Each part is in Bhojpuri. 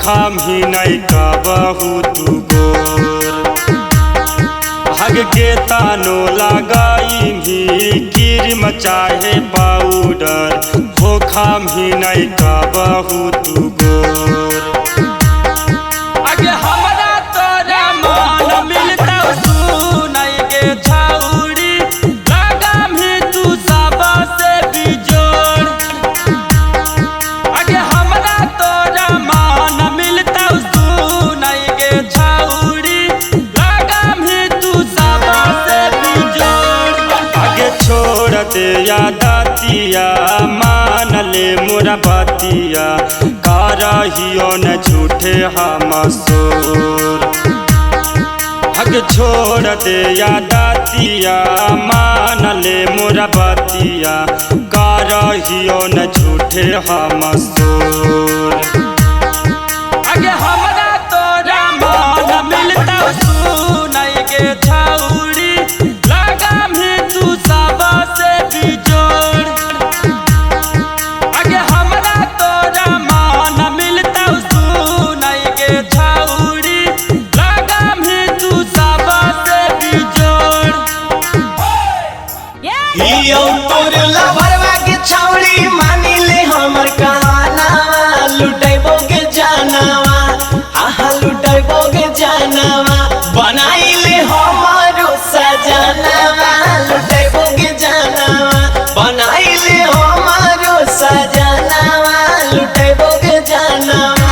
खाम ही नहीं कबहू तू गोर हग के तानो लगाई भी क्रीम चाहे पाउडर हो खाम ही नहीं कबहू तू गोर हमरा तोरा मान मिलता सुनाई के छाउड़ी लगाम ही तू सबसे बिजोड़ हमरा तोरा मान मिलता सुनाई के छाउड़ी लगाम ही तू सबसे बिजोड़ आगे छोड़ दे यादतिया मान ले मोरा बतिया रहियो न झूठे हम सोर हग छोड़ दे यादतिया मान ले मोरा बतिया का रहियो न झूठे हम सोर आगे हमरा तोरा मान मिलता सुनाई के छाउड़ी लगाम ही तू सबसे बिजोड़ आगे हमरा तोरा मान मिलता सुनाई के छाउड़ी लगाम ही तू सबसे बिजोड़ हियो तोर लवरवा के छाउड़ी मानी ले हमर कहानावा लुटाइबो के जानवा आहा लुटाइबो के जानवा बनाई ले हमारो सजनवा लुटाइबो के जानवा बनाई ले हमारो सजनवा लुटाइबो के जानवा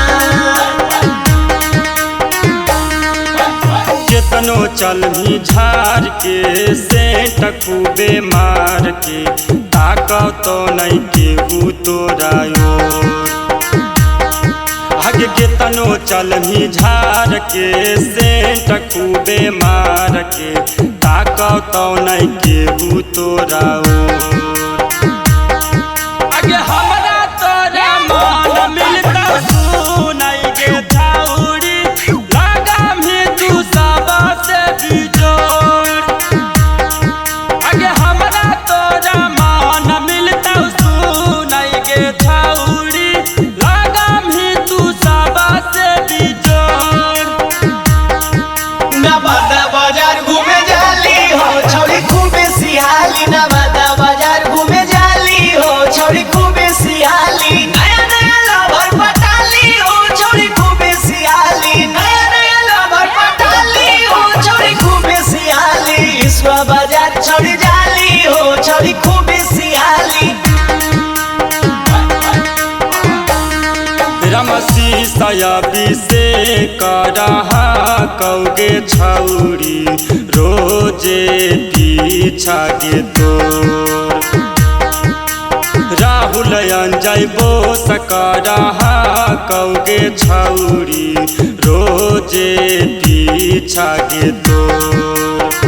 केतनो चलही झार के सेंट खूबे मार के ताकत तो नहीं केहू तोरा आगे केतनो चलही झार के सेंट खूबे मार के ताकत तो नहीं केहू तोरा आगे हमरा तोरा मान मिलता सुनाई के छाउड़ी लगाम ही तू सबसे बिजोड़ आगे हमरा तोरा मान मिलता सुनाई के छाउड़ी लगाम ही तू सबसे बिजोड़ नवादा बाजार घूमे जाली हो छौड़ी खूबे सिहाली नवादा बाजार घूमे जाली हो छौड़ी खूबे सिहाली नया नया लवर पटाली हो छौड़ी खूबे सिहाली नया नया लवर पटाली हो छौड़ी खूबे सिहाली इसवा बाजार छौड़ी जाली हो छौड़ी खूबे सिहाली रमसी सयाबी से करहा कौगे छौड़ी रोजे पीछा के तोर राहुल अंजय बोस करहा कौगे छौड़ी रोजे पीछा के तोर